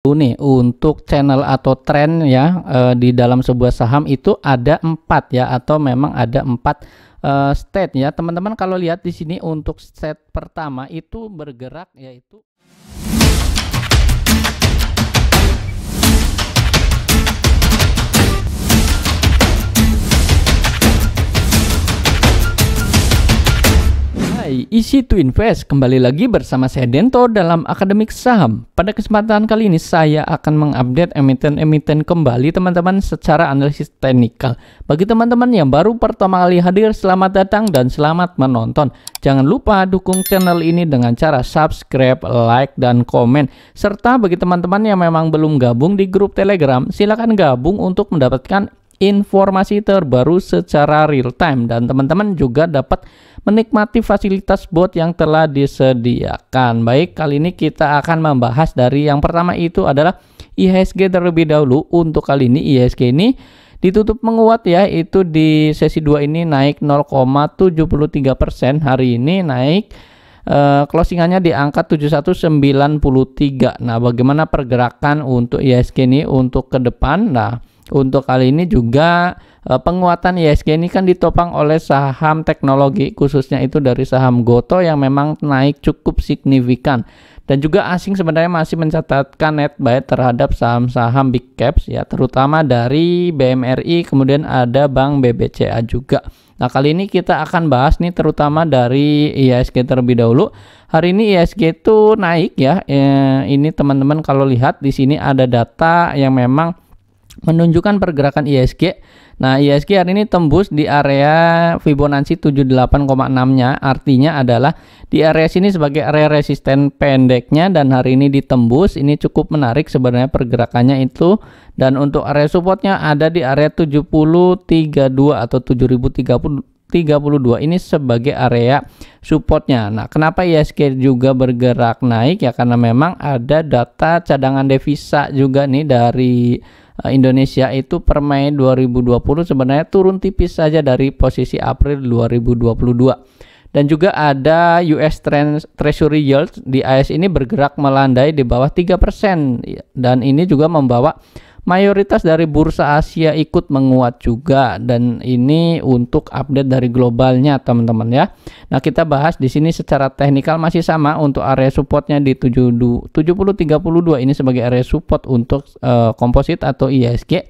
nih untuk channel atau tren ya di dalam sebuah saham itu ada 4 ya, atau memang ada 4 state ya teman-teman. Kalau lihat di sini untuk state pertama itu bergerak yaitu Easy to Invest, kembali lagi bersama saya Dento dalam Akademik Saham. Pada kesempatan kali ini saya akan mengupdate emiten-emiten kembali teman-teman secara analisis teknikal. Bagi teman-teman yang baru pertama kali hadir, selamat datang dan selamat menonton. Jangan lupa dukung channel ini dengan cara subscribe, like, dan komen. Serta bagi teman-teman yang memang belum gabung di grup Telegram, silakan gabung untuk mendapatkan informasi terbaru secara real time, dan teman-teman juga dapat menikmati fasilitas bot yang telah disediakan. Baik, kali ini kita akan membahas dari yang pertama itu adalah IHSG terlebih dahulu. Untuk kali ini IHSG ini ditutup menguat ya, itu di sesi 2 ini naik 0,73%. Hari ini naik closingannya di angka 7193. Nah, bagaimana pergerakan untuk IHSG ini untuk ke depan? Nah, untuk kali ini juga penguatan IHSG ini kan ditopang oleh saham teknologi, khususnya itu dari saham Goto yang memang naik cukup signifikan. Dan juga asing sebenarnya masih mencatatkan net buy terhadap saham-saham big caps ya, terutama dari BMRI, kemudian ada Bank BBCA juga. Nah, kali ini kita akan bahas nih terutama dari IHSG terlebih dahulu. Hari ini IHSG itu naik ya. Ini teman-teman kalau lihat di sini ada data yang memang menunjukkan pergerakan IHSG. Nah, IHSG hari ini tembus di area Fibonacci 78,6-nya, artinya adalah di area sini sebagai area resisten pendeknya, dan hari ini ditembus. Ini cukup menarik sebenarnya pergerakannya itu, dan untuk area supportnya ada di area 7032 atau 7032 ini sebagai area supportnya. Nah, kenapa IHSG juga bergerak naik ya, karena memang ada data cadangan devisa juga nih dari Indonesia itu per Mei 2020 sebenarnya turun tipis saja dari posisi April 2022. Dan juga ada US Treasury Yield di AS ini bergerak melandai di bawah 3%, dan ini juga membawa mayoritas dari bursa Asia ikut menguat juga. Dan ini untuk update dari globalnya teman-teman ya. Nah, kita bahas di sini secara teknikal masih sama. Untuk area supportnya di 7032 ini sebagai area support untuk komposit atau IHSG.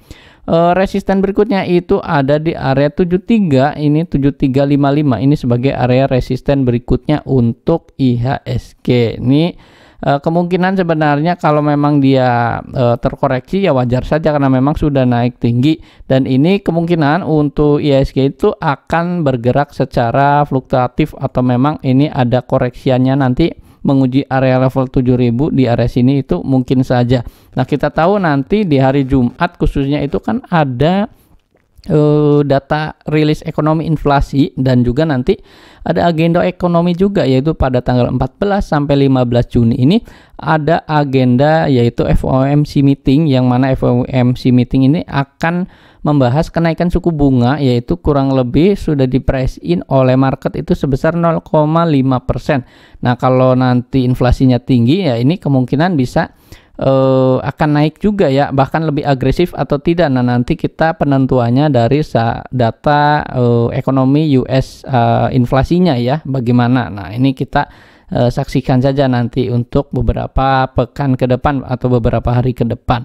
Resisten berikutnya itu ada di area 73, ini 7355 ini sebagai area resisten berikutnya untuk IHSG. Ini kemungkinan sebenarnya kalau memang dia terkoreksi ya wajar saja karena memang sudah naik tinggi, dan ini kemungkinan untuk IHSG itu akan bergerak secara fluktuatif atau memang ini ada koreksiannya nanti menguji area level 7000 di area sini, itu mungkin saja. Nah, kita tahu nanti di hari Jumat khususnya itu kan ada data rilis ekonomi inflasi, dan juga nanti ada agenda ekonomi juga, yaitu pada tanggal 14 sampai 15 Juni ini ada agenda yaitu FOMC meeting, yang mana FOMC meeting ini akan membahas kenaikan suku bunga, yaitu kurang lebih sudah di price in oleh market itu sebesar 0,5%. Nah, kalau nanti inflasinya tinggi ya ini kemungkinan bisa akan naik juga ya, bahkan lebih agresif atau tidak. Nah, nanti kita penentuannya dari data ekonomi US inflasinya ya bagaimana. Nah, ini kita saksikan saja nanti untuk beberapa pekan ke depan atau beberapa hari ke depan.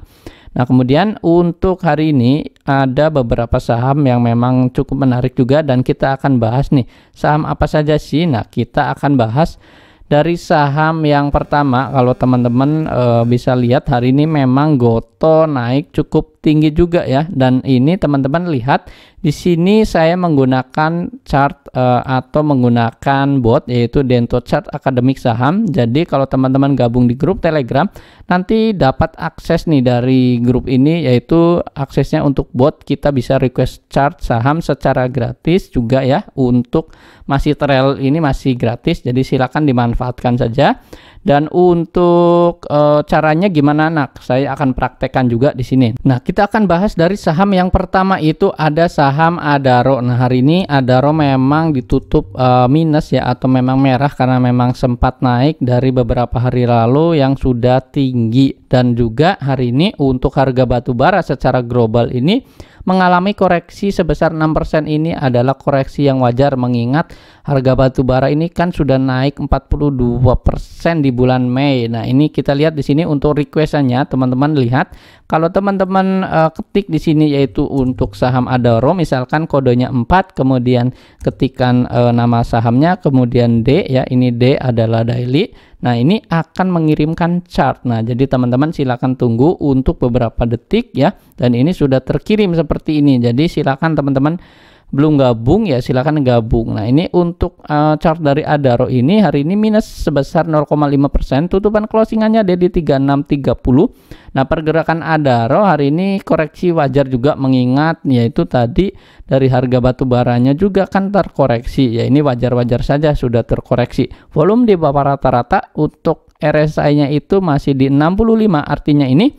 Nah, kemudian untuk hari ini ada beberapa saham yang memang cukup menarik juga, dan kita akan bahas nih saham apa saja sih. Nah, kita akan bahas dari saham yang pertama. Kalau teman-teman bisa lihat hari ini memang Goto naik cukup tinggi juga ya, dan ini teman-teman lihat di sini saya menggunakan chart atau menggunakan bot, yaitu Dento Chart Akademik Saham. Jadi kalau teman-teman gabung di grup Telegram nanti dapat akses nih dari grup ini, yaitu aksesnya untuk bot, kita bisa request chart saham secara gratis juga ya. Untuk masih trail ini masih gratis, jadi silakan dimanfaatkan saja. Dan untuk caranya gimana? Nah, saya akan praktekkan juga di sini. Nah, kita akan bahas dari saham yang pertama, itu ada saham Adaro. Nah, hari ini Adaro memang ditutup minus ya, atau memang merah karena memang sempat naik dari beberapa hari lalu yang sudah tinggi. Dan juga hari ini untuk harga batu bara secara global ini mengalami koreksi sebesar 6%. Ini adalah koreksi yang wajar mengingat harga batu bara ini kan sudah naik 42% di bulan Mei. Nah, ini kita lihat di sini untuk requestannya, teman-teman lihat. Kalau teman-teman ketik di sini yaitu untuk saham Adaro, misalkan kodenya 4, kemudian ketikkan nama sahamnya, kemudian D ya, ini D adalah daily. Nah, ini akan mengirimkan chart. Nah, jadi teman-teman silakan tunggu untuk beberapa detik ya. Dan ini sudah terkirim seperti ini. Jadi silakan teman-teman belum gabung ya, silakan gabung. Nah, ini untuk chart dari Adaro ini hari ini minus sebesar 0,5%. Tutupan closingannya ada di 3630. Nah, pergerakan Adaro hari ini koreksi wajar juga mengingat yaitu tadi dari harga batu baranya juga kan terkoreksi. Ya, ini wajar-wajar saja sudah terkoreksi. Volume di bawah rata-rata, untuk RSI-nya itu masih di 65, artinya ini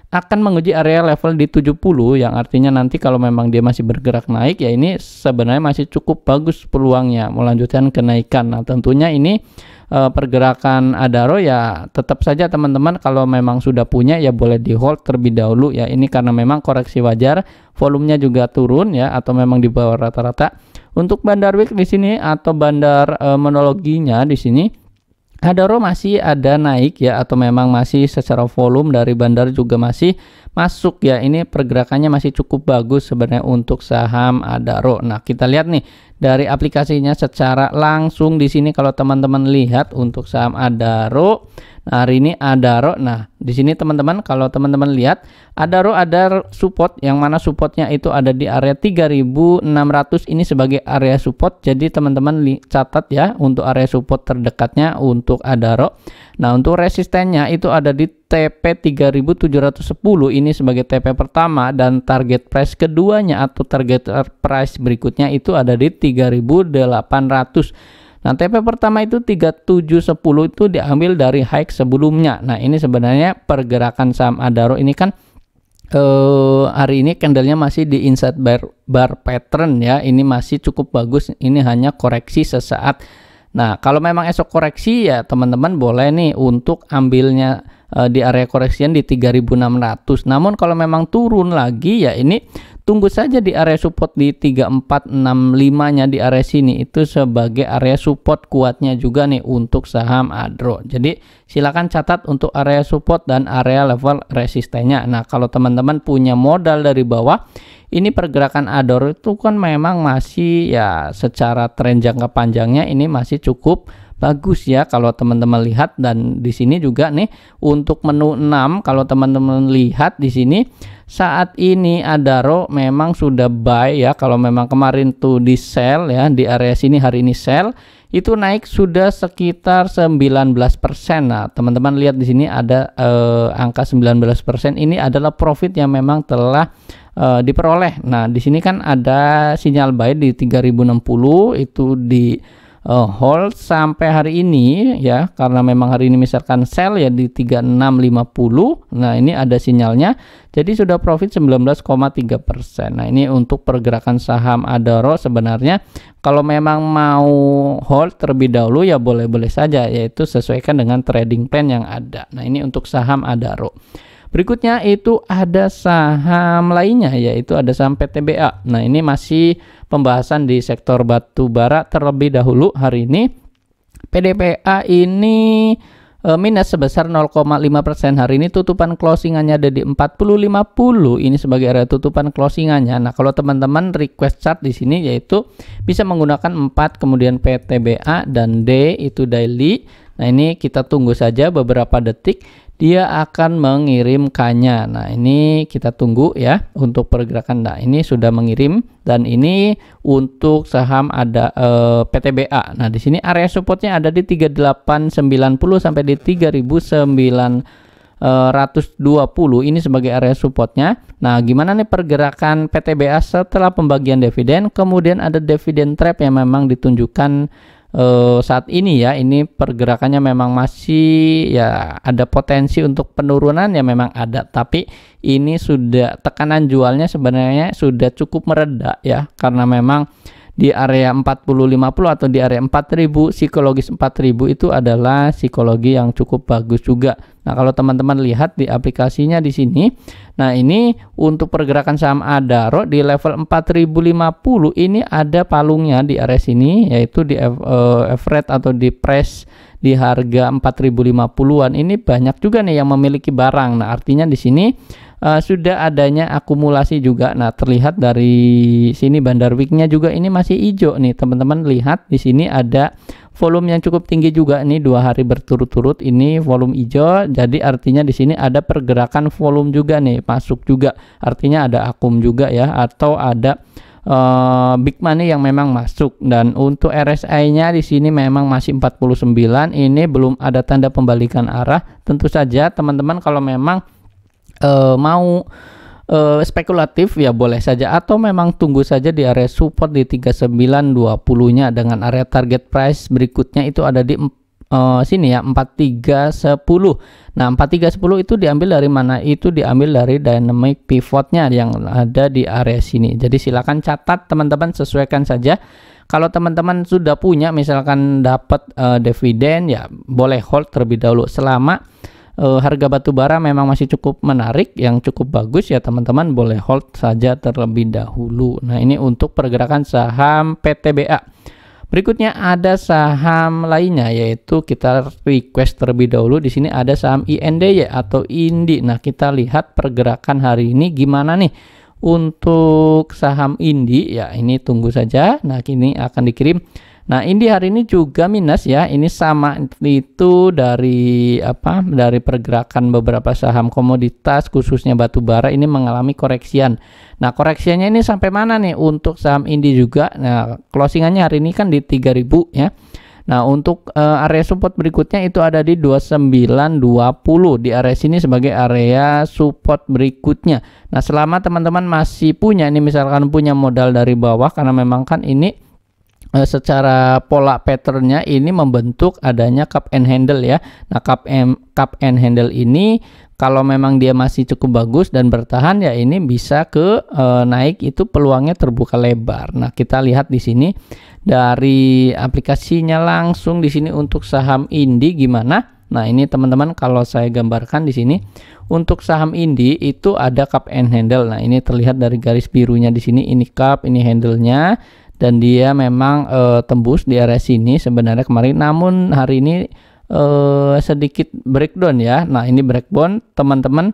akan menguji area level di 70, yang artinya nanti kalau memang dia masih bergerak naik ya, ini sebenarnya masih cukup bagus peluangnya melanjutkan kenaikan. Nah, tentunya ini pergerakan Adaro ya tetap saja teman-teman kalau memang sudah punya ya boleh di hold terlebih dahulu ya, ini karena memang koreksi wajar, volumenya juga turun ya, atau memang di bawah rata-rata. Untuk bandar week di sini atau bandar monologinya di sini Adaro masih ada naik ya, atau memang masih secara volume dari bandar juga masih masuk ya. Ini pergerakannya masih cukup bagus sebenarnya untuk saham Adaro. Nah, kita lihat nih dari aplikasinya secara langsung di sini. Kalau teman-teman lihat untuk saham Adaro, nah hari ini Adaro, nah di sini teman-teman kalau teman-teman lihat Adaro ada support, yang mana supportnya itu ada di area 3600, ini sebagai area support. Jadi teman-teman catat ya untuk area support terdekatnya untuk Adaro. Nah, untuk resistennya itu ada di TP 3710, ini sebagai TP pertama, dan target price keduanya atau target price berikutnya itu ada di 3800. Nah, TP pertama itu 3710 itu diambil dari high sebelumnya. Nah, ini sebenarnya pergerakan saham Adaro ini kan hari ini candlenya masih di inside bar pattern ya, ini masih cukup bagus, ini hanya koreksi sesaat. Nah, kalau memang esok koreksi ya teman-teman boleh nih untuk ambilnya di area koreksian di 3600. Namun kalau memang turun lagi ya ini tunggu saja di area support di 3465-nya di area sini, itu sebagai area support kuatnya juga nih untuk saham Adaro. Jadi silakan catat untuk area support dan area level resistennya. Nah, kalau teman-teman punya modal dari bawah, ini pergerakan Adaro itu kan memang masih ya secara tren jangka panjangnya ini masih cukup bagus ya kalau teman-teman lihat. Dan di sini juga nih untuk menu 6, kalau teman-teman lihat di sini saat ini Adaro memang sudah buy ya. Kalau memang kemarin tuh di sell ya di area sini, hari ini sell, itu naik sudah sekitar 19%. Nah, teman-teman lihat di sini ada angka 19%, ini adalah profit yang memang telah diperoleh. Nah, di sini kan ada sinyal buy di 3060, itu di hold sampai hari ini ya, karena memang hari ini misalkan sell ya di 3650. Nah, ini ada sinyalnya, jadi sudah profit 19,3%. Nah, ini untuk pergerakan saham Adaro sebenarnya kalau memang mau hold terlebih dahulu ya boleh-boleh saja, yaitu sesuaikan dengan trading plan yang ada. Nah, ini untuk saham Adaro. Berikutnya itu ada saham lainnya, yaitu ada saham PTBA. Nah, ini masih pembahasan di sektor batu bara terlebih dahulu. Hari ini PTBA ini minus sebesar 0,5%. Hari ini tutupan closingannya ada di 40.50. Ini sebagai area tutupan closingannya. Nah, kalau teman-teman request chart di sini yaitu bisa menggunakan 4, kemudian PTBA dan D itu daily. Nah, ini kita tunggu saja beberapa detik, dia akan mengirimkannya. Nah, ini kita tunggu ya untuk pergerakan. Nah, ini sudah mengirim, dan ini untuk saham ada PTBA. Nah, di sini area supportnya ada di 3890 sampai di 3920. Ini sebagai area supportnya. Nah, gimana nih pergerakan PTBA setelah pembagian dividen? Kemudian ada dividen trap yang memang ditunjukkan saat ini ya, ini pergerakannya memang masih ya ada potensi untuk penurunan ya, memang ada, tapi ini sudah tekanan jualnya sebenarnya sudah cukup mereda ya, karena memang di area 40-50 atau di area 4000, psikologis 4000 itu adalah psikologi yang cukup bagus juga. Nah, kalau teman-teman lihat di aplikasinya di sini, nah ini untuk pergerakan saham Adaro di level 4050 ini ada palungnya di area sini, yaitu di average atau di price di harga 4050-an. Ini banyak juga nih yang memiliki barang. Nah, artinya di sini sudah adanya akumulasi juga. Nah, terlihat dari sini Bandar Week-nya juga ini masih hijau nih, teman-teman lihat di sini ada volume yang cukup tinggi juga nih, 2 hari berturut-turut ini volume hijau. Jadi artinya di sini ada pergerakan volume juga nih, masuk juga. Artinya ada akum juga ya, atau ada big money yang memang masuk. Dan untuk RSI-nya di sini memang masih 49. Ini belum ada tanda pembalikan arah. Tentu saja teman-teman kalau memang mau spekulatif ya boleh saja, atau memang tunggu saja di area support di 3920-nya dengan area target price berikutnya itu ada di sini ya, 4310. Nah, 4310 itu diambil dari mana? Itu diambil dari dynamic pivotnya yang ada di area sini. Jadi silakan catat teman-teman, sesuaikan saja. Kalau teman-teman sudah punya misalkan dapat dividen ya boleh hold terlebih dahulu. Selama harga batu bara memang masih cukup menarik, yang cukup bagus ya teman-teman, boleh hold saja terlebih dahulu. Nah, ini untuk pergerakan saham PTBA. Berikutnya ada saham lainnya, yaitu kita request terlebih dahulu. Di sini ada saham INDY atau INDI. Nah, kita lihat pergerakan hari ini gimana nih untuk saham INDI ya. Ini tunggu saja. Nah, kini akan dikirim. Nah, ini hari ini juga minus ya. Ini sama itu dari apa? Dari pergerakan beberapa saham komoditas khususnya batu bara ini mengalami koreksian. Nah, koreksiannya ini sampai mana nih untuk saham Indi juga? Nah, closingannya hari ini kan di 3000 ya. Nah, untuk area support berikutnya itu ada di 2920. Di area sini sebagai area support berikutnya. Nah, selama teman-teman masih punya ini, misalkan punya modal dari bawah, karena memang kan ini secara pola patternnya ini membentuk adanya cup and handle ya. Nah, cup and handle ini kalau memang dia masih cukup bagus dan bertahan ya, ini bisa ke naik, itu peluangnya terbuka lebar. Nah, kita lihat di sini dari aplikasinya langsung di sini untuk saham Indi gimana. Nah, ini teman-teman kalau saya gambarkan di sini untuk saham Indi itu ada cup and handle. Nah, ini terlihat dari garis birunya di sini, ini cup, ini handle-nya. Dan dia memang tembus di area sini sebenarnya kemarin, namun hari ini sedikit breakdown ya. Nah, ini breakdown teman-teman.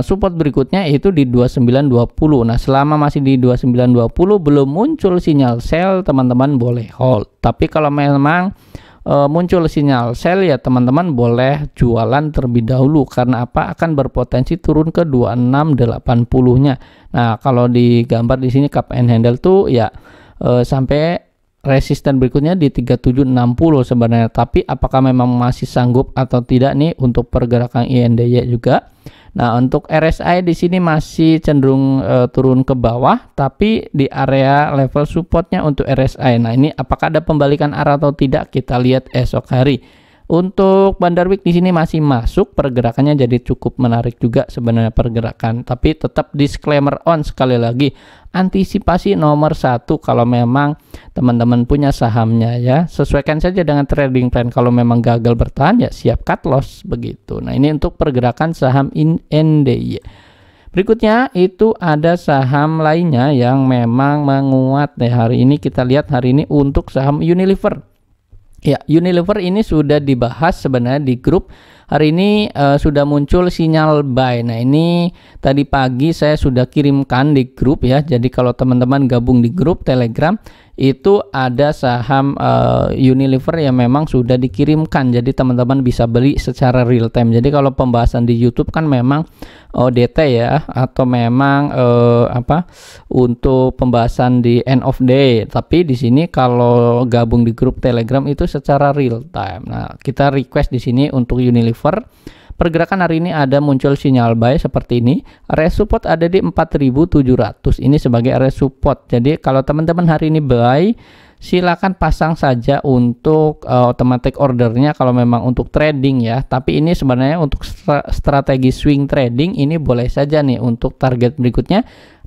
Support berikutnya itu di 2920. Nah, selama masih di 2920 belum muncul sinyal sell, teman-teman boleh hold. Tapi kalau memang muncul sinyal sell ya teman-teman boleh jualan terlebih dahulu, karena apa? Akan berpotensi turun ke 2680-nya. Nah, kalau digambar di sini cup and handle tuh ya sampai resisten berikutnya di 3760 sebenarnya. Tapi apakah memang masih sanggup atau tidak nih untuk pergerakan INDY juga? Nah, untuk RSI di sini masih cenderung turun ke bawah, tapi di area level supportnya untuk RSI. Nah, ini apakah ada pembalikan arah atau tidak? Kita lihat esok hari. Untuk Bandar Week di sini masih masuk, pergerakannya jadi cukup menarik juga sebenarnya pergerakan. Tapi tetap disclaimer on sekali lagi, antisipasi nomor 1 kalau memang teman-teman punya sahamnya ya. Sesuaikan saja dengan trading plan. Kalau memang gagal bertahan ya siap cut loss begitu. Nah, ini untuk pergerakan saham INDY. Berikutnya itu ada saham lainnya yang memang menguat ya hari ini. Kita lihat hari ini untuk saham Unilever. Ya, Unilever ini sudah dibahas sebenarnya di grup. Hari ini sudah muncul sinyal buy. Nah, ini tadi pagi saya sudah kirimkan di grup ya. Jadi kalau teman-teman gabung di grup Telegram itu ada saham Unilever yang memang sudah dikirimkan. Jadi teman-teman bisa beli secara real time. Jadi kalau pembahasan di YouTube kan memang ODT ya, atau memang untuk pembahasan di end of day. Tapi di sini kalau gabung di grup Telegram itu secara real time. Nah, kita request di sini untuk Unilever pergerakan hari ini ada muncul sinyal buy seperti ini. Area support ada di 4.700, ini sebagai area support. Jadi kalau teman-teman hari ini buy, silakan pasang saja untuk automatic ordernya kalau memang untuk trading ya. Tapi ini sebenarnya untuk strategi swing trading ini boleh saja nih. Untuk target berikutnya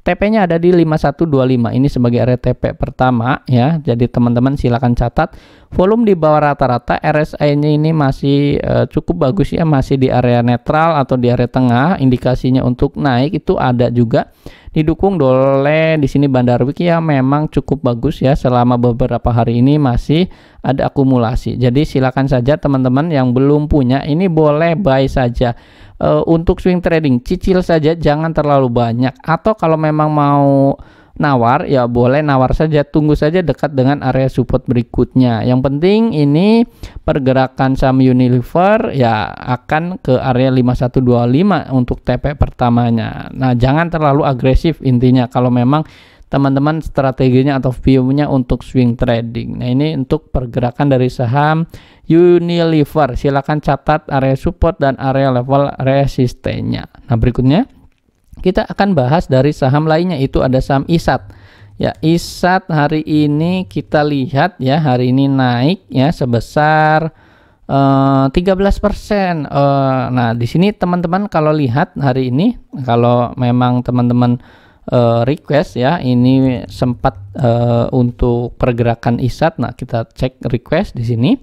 TP-nya ada di 5125, ini sebagai area TP pertama ya. Jadi teman-teman silakan catat. Volume di bawah rata-rata, RSI-nya ini masih cukup bagus ya, masih di area netral atau di area tengah. Indikasinya untuk naik itu ada juga, didukung oleh di sini Bandar Week ya, memang cukup bagus ya. Selama beberapa hari ini masih ada akumulasi. Jadi silakan saja teman-teman yang belum punya ini boleh buy saja. Untuk swing trading cicil saja, jangan terlalu banyak. Atau kalau memang mau nawar ya boleh nawar saja, tunggu saja dekat dengan area support berikutnya. Yang penting ini pergerakan saham Unilever ya akan ke area 5125 untuk TP pertamanya. Nah, jangan terlalu agresif intinya kalau memang teman-teman strateginya atau view-nya untuk swing trading. Nah, ini untuk pergerakan dari saham Unilever. Silakan catat area support dan area level resistennya. Nah, berikutnya kita akan bahas dari saham lainnya, itu ada saham ISAT. Ya, ISAT hari ini kita lihat ya, hari ini naik ya sebesar 13%. Nah, di sini teman-teman kalau lihat hari ini, kalau memang teman-teman request ya, ini sempat untuk pergerakan ISAT. Nah, kita cek request di sini.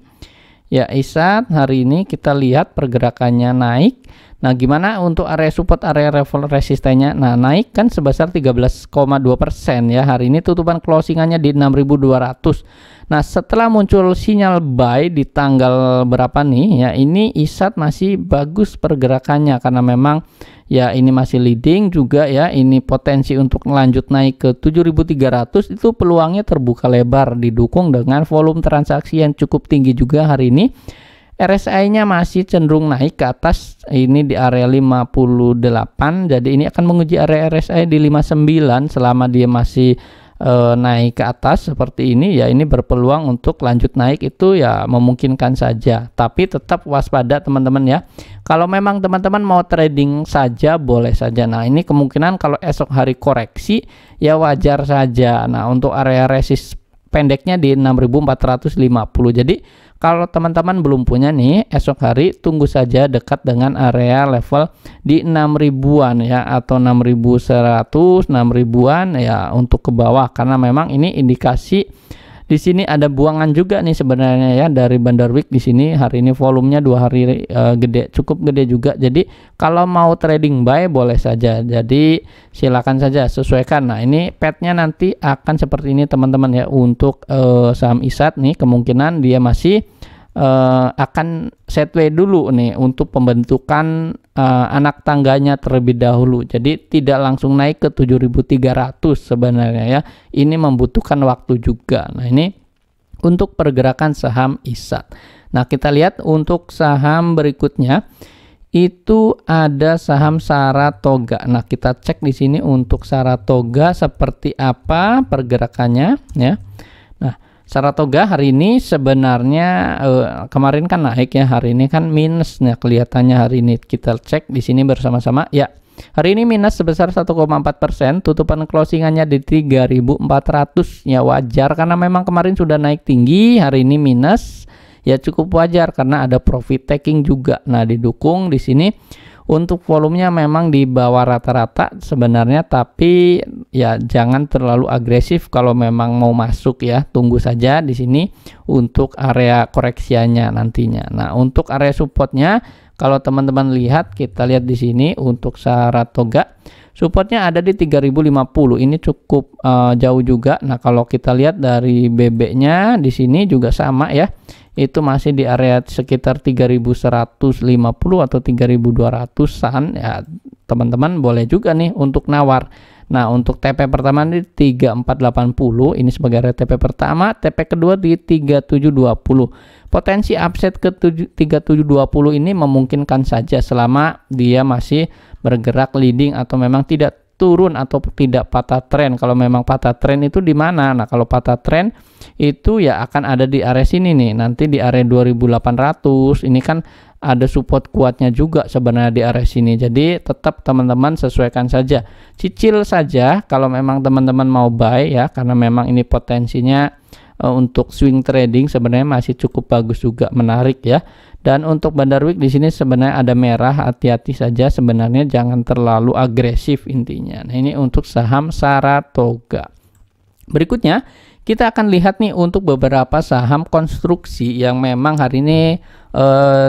Ya, ISAT hari ini kita lihat pergerakannya naik. Nah, gimana untuk area support, area level resistennya? Nah, naik kan sebesar 13,2% ya. Hari ini tutupan closingannya di 6.200. Nah, setelah muncul sinyal buy di tanggal berapa nih ya, ini ISAT masih bagus pergerakannya karena memang ya ini masih leading juga ya. Ini potensi untuk lanjut naik ke 7.300 itu peluangnya terbuka lebar, didukung dengan volume transaksi yang cukup tinggi juga hari ini. RSI-nya masih cenderung naik ke atas, ini di area 58. Jadi ini akan menguji area RSI di 59 selama dia masih naik ke atas seperti ini ya. Ini berpeluang untuk lanjut naik, itu ya memungkinkan saja, tapi tetap waspada teman-teman ya. Kalau memang teman-teman mau trading saja boleh saja. Nah, ini kemungkinan kalau esok hari koreksi ya wajar saja. Nah, untuk area resist pendeknya di 6.450. Jadi kalau teman-teman belum punya nih, esok hari tunggu saja dekat dengan area level di 6.000-an ya, atau 6.100, 6.000-an ya untuk ke bawah, karena memang ini indikasi di sini ada buangan juga nih sebenarnya ya dari Bandar Week. Di sini hari ini volumenya 2 hari gede, cukup gede juga. Jadi kalau mau trading buy boleh saja. Jadi silakan saja sesuaikan. Nah, ini petnya nanti akan seperti ini teman-teman ya. Untuk saham ISAT nih kemungkinan dia masih akan setway dulu nih untuk pembentukan anak tangganya terlebih dahulu. Jadi tidak langsung naik ke 7.300 sebenarnya ya. Ini membutuhkan waktu juga. Nah, ini untuk pergerakan saham ISAT. Nah, kita lihat untuk saham berikutnya itu ada saham Saratoga. Nah, kita cek di sini untuk Saratoga seperti apa pergerakannya ya. Nah, Saratoga hari ini sebenarnya kemarin kan naik ya, hari ini kan minus. Nah, kelihatannya hari ini kita cek di sini bersama-sama ya. Hari ini minus sebesar 1,4%, tutupan closingannya di 3.400 ya, wajar karena memang kemarin sudah naik tinggi, hari ini minus ya, cukup wajar karena ada profit taking juga. Nah, didukung di sini untuk volumenya memang di bawah rata-rata sebenarnya, tapi ya jangan terlalu agresif kalau memang mau masuk ya. Tunggu saja di sini untuk area koreksiannya nantinya. Nah, untuk area supportnya kalau teman-teman lihat, kita lihat di sini untuk Saratoga supportnya ada di 3.050. Ini cukup jauh juga. Nah, kalau kita lihat dari BB-nya di sini juga sama ya. Itu masih di area sekitar 3.150 atau 3.200-an ya. Teman-teman boleh juga nih untuk nawar. Nah, untuk TP pertama di 3480, ini sebagai area TP pertama, TP kedua di 3720. Potensi upset ke 3720 ini memungkinkan saja selama dia masih bergerak leading atau memang tidak turun atau tidak patah tren. Kalau memang patah tren itu di mana? Nah, kalau patah tren itu ya akan ada di area sini nih. Nanti di area 2800 ini kan ada support kuatnya juga sebenarnya di area sini. Jadi tetap teman-teman sesuaikan saja, cicil saja kalau memang teman-teman mau buy ya, karena memang ini potensinya untuk swing trading sebenarnya masih cukup bagus juga, menarik ya. Dan untuk Bandar Week di sini sebenarnya ada merah, hati-hati saja sebenarnya, jangan terlalu agresif intinya. Nah, ini untuk saham Saratoga. Berikutnya kita akan lihat nih untuk beberapa saham konstruksi yang memang hari ini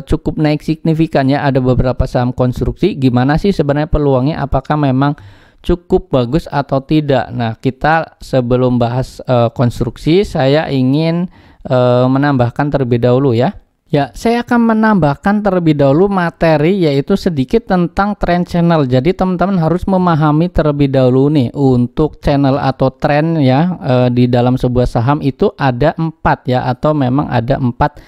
cukup naik signifikan ya. Ada beberapa saham konstruksi, gimana sih sebenarnya peluangnya, apakah memang cukup bagus atau tidak. Nah, kita sebelum bahas konstruksi, saya ingin menambahkan terlebih dahulu ya. Ya, saya akan menambahkan terlebih dahulu materi, yaitu sedikit tentang trend channel. Jadi teman-teman harus memahami terlebih dahulu nih untuk channel atau trend ya, di dalam sebuah saham itu ada 4 ya, atau memang ada 4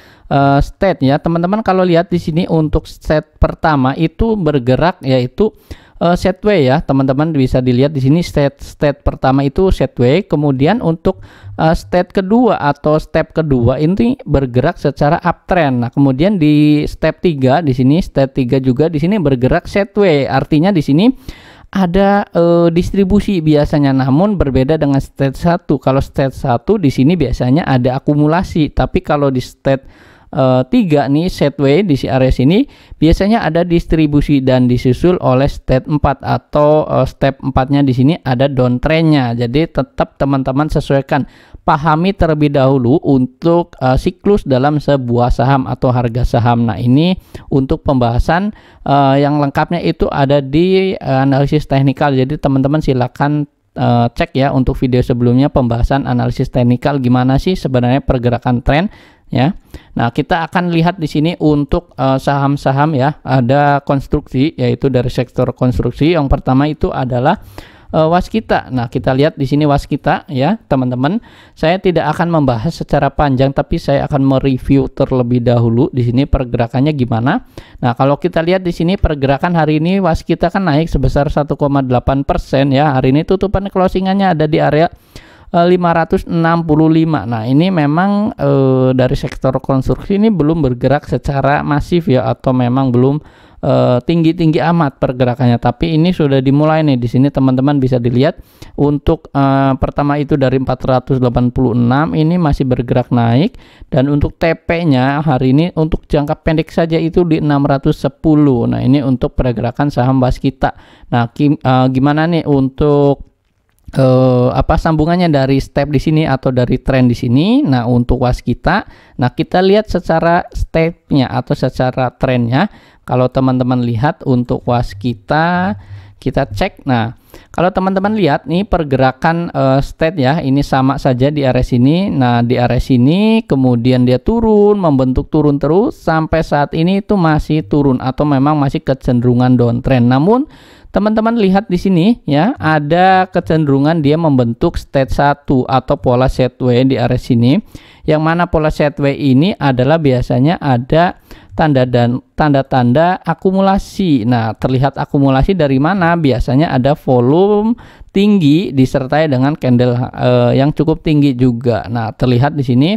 state ya. Teman-teman kalau lihat di sini untuk state pertama itu bergerak, yaitu setway ya, teman-teman bisa dilihat di sini state pertama itu setway. Kemudian untuk state kedua atau step kedua ini bergerak secara uptrend. Nah, kemudian di step 3 di sini state 3 juga di sini bergerak setway. Artinya di sini ada distribusi biasanya, namun berbeda dengan state 1. Kalau state 1 di sini biasanya ada akumulasi, tapi kalau di state 3 nih setway di area sini biasanya ada distribusi dan disusul oleh state 4 atau step 4-nya di sini ada downtrendnya. Jadi tetap teman-teman sesuaikan, pahami terlebih dahulu untuk siklus dalam sebuah saham atau harga saham. Nah, ini untuk pembahasan yang lengkapnya itu ada di analisis teknikal. Jadi teman-teman silakan cek ya untuk video sebelumnya pembahasan analisis teknikal gimana sih sebenarnya pergerakan tren ya. Nah, kita akan lihat di sini untuk saham-saham ya, ada konstruksi, yaitu dari sektor konstruksi. Yang pertama itu adalah Waskita. Nah, kita lihat di sini Waskita ya, teman-teman. Saya tidak akan membahas secara panjang, tapi saya akan mereview terlebih dahulu di sini pergerakannya gimana. Nah, kalau kita lihat di sini pergerakan hari ini Waskita kan naik sebesar 1,8% ya. Hari ini tutupan closingannya ada di area 565. Nah, ini memang dari sektor konstruksi ini belum bergerak secara masif ya, atau memang belum tinggi-tinggi amat pergerakannya, tapi ini sudah dimulai nih. Di sini teman-teman bisa dilihat untuk pertama itu dari 486 ini masih bergerak naik, dan untuk TP-nya hari ini untuk jangka pendek saja itu di 610. Nah, ini untuk pergerakan saham Waskita. Nah, gimana nih untuk sambungannya dari step di sini atau dari tren di sini. Nah, untuk Waskita, nah kita lihat secara stepnya atau secara trennya. Kalau teman-teman lihat untuk Waskita, kita cek. Nah, kalau teman-teman lihat nih pergerakan state ya, ini sama saja di area sini. Nah, di area sini kemudian dia turun, membentuk turun terus sampai saat ini itu masih turun atau memang masih kecenderungan downtrend. Namun teman-teman lihat di sini ya, ada kecenderungan dia membentuk state 1 atau pola sideways di area sini. Yang mana pola sideways ini adalah biasanya ada tanda-tanda akumulasi. Nah, terlihat akumulasi dari mana? Biasanya ada volume tinggi disertai dengan candle yang cukup tinggi juga. Nah, terlihat di sini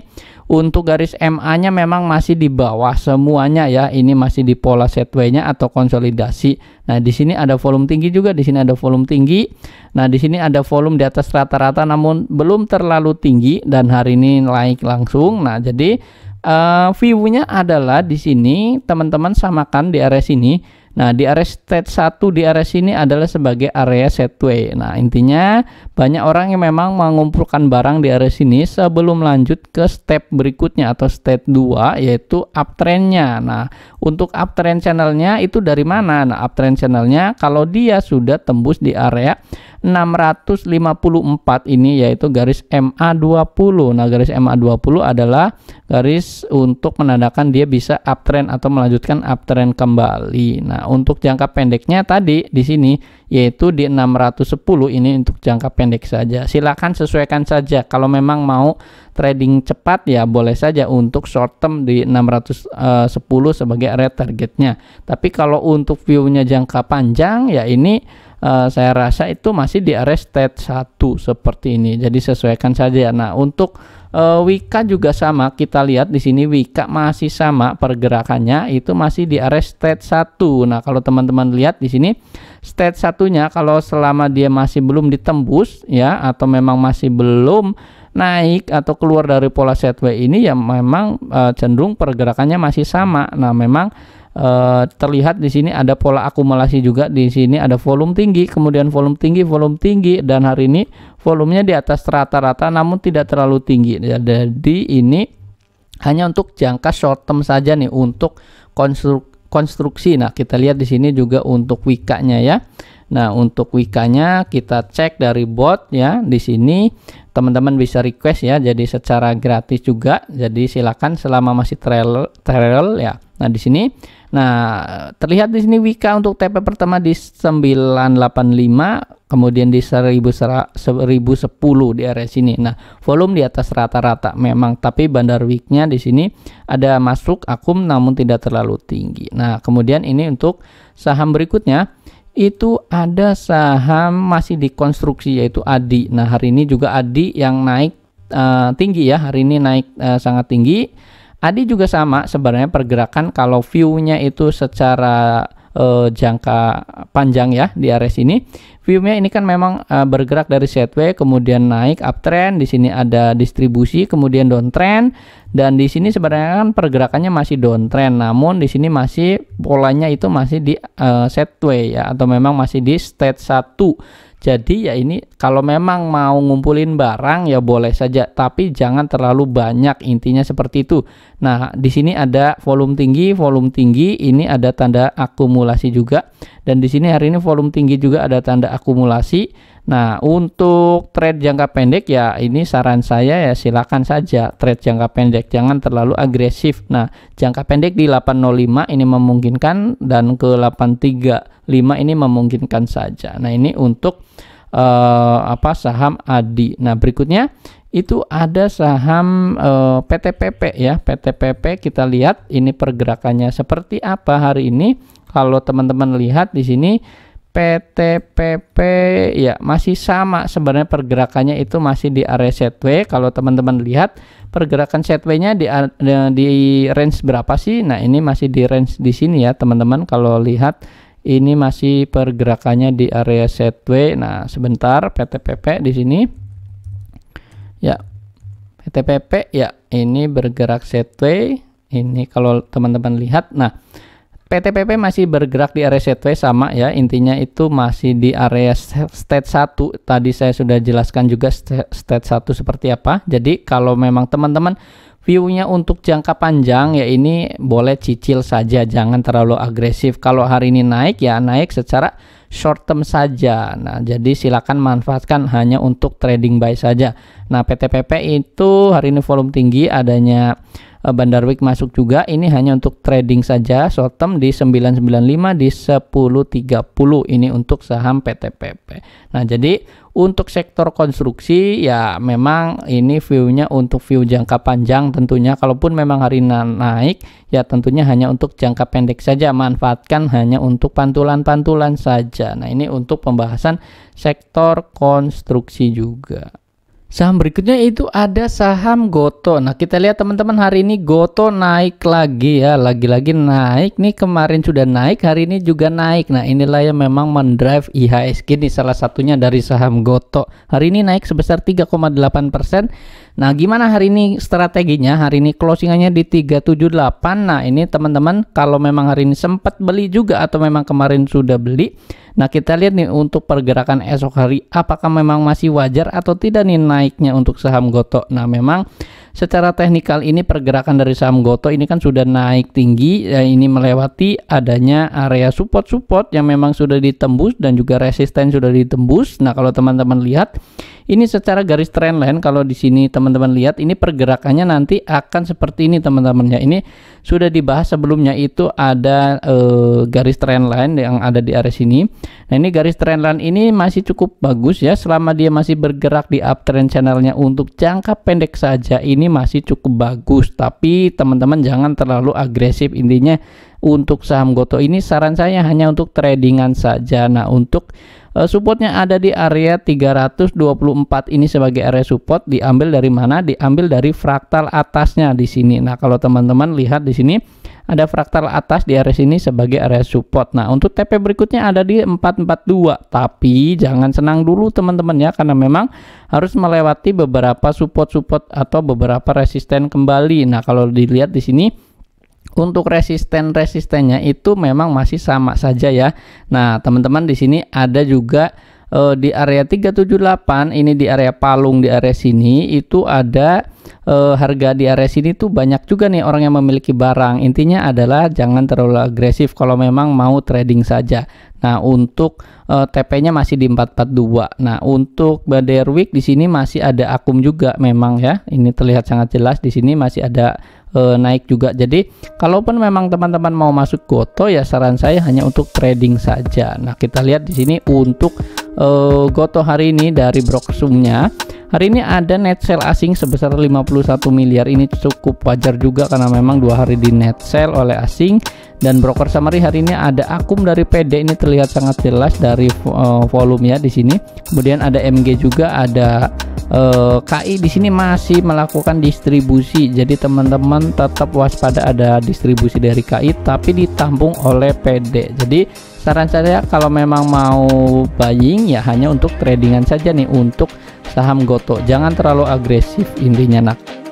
untuk garis MA-nya memang masih di bawah semuanya ya. Ini masih di pola sideways-nya atau konsolidasi. Nah, di sini ada volume tinggi juga, di sini ada volume tinggi. Nah, di sini ada volume di atas rata-rata namun belum terlalu tinggi, dan hari ini naik langsung. Nah, jadi view-nya adalah di sini teman-teman samakan di area sini. Nah, di area state 1 di area sini adalah sebagai area sideways. Nah, intinya banyak orang yang memang mengumpulkan barang di area sini sebelum lanjut ke step berikutnya atau state 2, yaitu uptrendnya. Nah, untuk uptrend channelnya itu dari mana? Nah, uptrend channelnya kalau dia sudah tembus di area 654 ini, yaitu garis MA20. Nah, garis MA20 adalah garis untuk menandakan dia bisa uptrend atau melanjutkan uptrend kembali. Nah, untuk jangka pendeknya tadi di sini yaitu di 610, ini untuk jangka pendek saja. Silakan sesuaikan saja. Kalau memang mau trading cepat ya boleh saja untuk short term di 610 sebagai area targetnya. Tapi kalau untuk view-nya jangka panjang ya ini saya rasa itu masih di area stage 1 seperti ini. Jadi sesuaikan saja. Nah, untuk Wika juga sama, kita lihat di sini Wika masih sama pergerakannya, itu masih di area stage 1. Nah, kalau teman-teman lihat di sini stage satunya kalau selama dia masih belum ditembus ya, atau memang masih belum naik atau keluar dari pola sideways ini ya memang cenderung pergerakannya masih sama. Nah, memang terlihat di sini ada pola akumulasi juga, di sini ada volume tinggi, kemudian volume tinggi, dan hari ini volumenya di atas rata-rata namun tidak terlalu tinggi. Jadi ini hanya untuk jangka short term saja nih untuk konstruksi. Nah, kita lihat di sini juga untuk Wika-nya ya. Nah, untuk Wika-nya kita cek dari bot ya. Di sini teman-teman bisa request ya, jadi secara gratis juga. Jadi silakan selama masih trail ya. Nah, di sini terlihat di sini Wika untuk TP pertama di 985, kemudian di 1010 di area sini. Nah, volume di atas rata-rata memang, tapi bandar weeknya di sini ada masuk akum namun tidak terlalu tinggi. Nah, kemudian ini untuk saham berikutnya itu ada saham masih dikonstruksi yaitu ADI. Nah, hari ini juga ADI yang naik tinggi ya, hari ini naik sangat tinggi. ADI juga sama sebenarnya pergerakan kalau view-nya itu secara jangka panjang ya di area sini. View-nya ini kan memang bergerak dari sideways kemudian naik uptrend, di sini ada distribusi kemudian downtrend, dan di sini sebenarnya kan pergerakannya masih downtrend, namun di sini masih polanya itu masih di sideways ya, atau memang masih di stage 1. Jadi ya ini kalau memang mau ngumpulin barang ya boleh saja, tapi jangan terlalu banyak, intinya seperti itu. Nah, di sini ada volume tinggi, ini ada tanda akumulasi juga, dan di sini hari ini volume tinggi juga ada tanda akumulasi. Nah, untuk trade jangka pendek ya ini saran saya ya silakan saja trade jangka pendek, jangan terlalu agresif. Nah, jangka pendek di 805 ini memungkinkan, dan ke 835 ini memungkinkan saja. Nah, ini untuk saham ADI. Nah, berikutnya itu ada saham PTPP ya. PTPP kita lihat ini pergerakannya seperti apa hari ini. Kalau teman-teman lihat di sini PTPP ya masih sama sebenarnya pergerakannya, itu masih di area sideways. Kalau teman-teman lihat pergerakan sideways-nya di range berapa sih? Nah, ini masih di range di sini ya teman-teman. Kalau lihat ini masih pergerakannya di area sideways. Nah, sebentar, PTPP di sini ya, PTPP ya ini bergerak sideways. Ini kalau teman-teman lihat, nah PTPP masih bergerak di area sideways sama ya, intinya itu masih di area stage 1. Tadi saya sudah jelaskan juga stage 1 seperti apa. Jadi kalau memang teman-teman view-nya untuk jangka panjang ya ini boleh cicil saja, jangan terlalu agresif. Kalau hari ini naik ya naik secara short term saja. Nah, jadi silakan manfaatkan hanya untuk trading buy saja. Nah, PTPP itu hari ini volume tinggi, adanya bandar week masuk juga, ini hanya untuk trading saja, short term di 995 di 1030, ini untuk saham PTPP. Nah, jadi untuk sektor konstruksi ya memang ini view-nya untuk view jangka panjang tentunya. Kalaupun memang hari naik ya tentunya hanya untuk jangka pendek saja, manfaatkan hanya untuk pantulan-pantulan saja. Nah, ini untuk pembahasan sektor konstruksi juga. Saham berikutnya itu ada saham Goto. Nah, kita lihat teman-teman hari ini Goto naik lagi ya, lagi-lagi naik nih, kemarin sudah naik, hari ini juga naik. Nah, inilah yang memang mendrive IHSG nih, salah satunya dari saham Goto. Hari ini naik sebesar 3,8%. Nah, gimana hari ini strateginya? Hari ini closingannya di 378. Nah, ini teman-teman kalau memang hari ini sempat beli juga atau memang kemarin sudah beli. Nah, kita lihat nih untuk pergerakan esok hari apakah memang masih wajar atau tidak nih naiknya untuk saham Goto. Nah, memang secara teknikal ini pergerakan dari saham Goto ini kan sudah naik tinggi ya, ini melewati adanya area support yang memang sudah ditembus dan juga resisten sudah ditembus. Nah, kalau teman-teman lihat ini secara garis trendline kalau di sini teman-teman lihat ini pergerakannya nanti akan seperti ini teman-teman ya. Ini sudah dibahas sebelumnya, itu ada garis trendline yang ada di area sini. Nah, ini garis trendline ini masih cukup bagus ya, selama dia masih bergerak di uptrend channelnya untuk jangka pendek saja ini masih cukup bagus. Tapi teman-teman jangan terlalu agresif. Intinya untuk saham Gotoh ini saran saya hanya untuk tradingan saja. Nah, untuk supportnya ada di area 324 ini sebagai area support. Diambil dari mana? Diambil dari fraktal atasnya di sini. Nah, kalau teman-teman lihat di sini ada fraktal atas di area sini sebagai area support. Nah, untuk TP berikutnya ada di 442. Tapi jangan senang dulu teman-teman ya, karena memang harus melewati beberapa support-support atau beberapa resisten kembali. Nah, kalau dilihat di sini untuk resistennya itu memang masih sama saja ya. Nah, teman-teman di sini ada juga di area 378 ini, di area palung di area sini itu ada harga di area sini tuh banyak juga nih orang yang memiliki barang. Intinya adalah jangan terlalu agresif kalau memang mau trading saja. Nah, untuk TP-nya masih di 442. Nah, untuk Bader Week di sini masih ada akum juga memang ya. Ini terlihat sangat jelas di sini masih ada naik juga. Jadi kalaupun memang teman-teman mau masuk Gotoh ya saran saya hanya untuk trading saja. Nah, kita lihat di sini untuk Gotoh hari ini dari Brokersumnya. Hari ini ada net sell asing sebesar 51 miliar. Ini cukup wajar juga karena memang 2 hari di net sell oleh asing. Dan broker summary hari ini ada akum dari PD, ini terlihat sangat jelas dari volumenya di sini. Kemudian ada MG juga, ada KI di sini masih melakukan distribusi. Jadi teman-teman tetap waspada, ada distribusi dari KI tapi ditampung oleh PD. Jadi saran saya kalau memang mau buying ya hanya untuk tradingan saja nih untuk saham Gotoh. Jangan terlalu agresif intinya nak.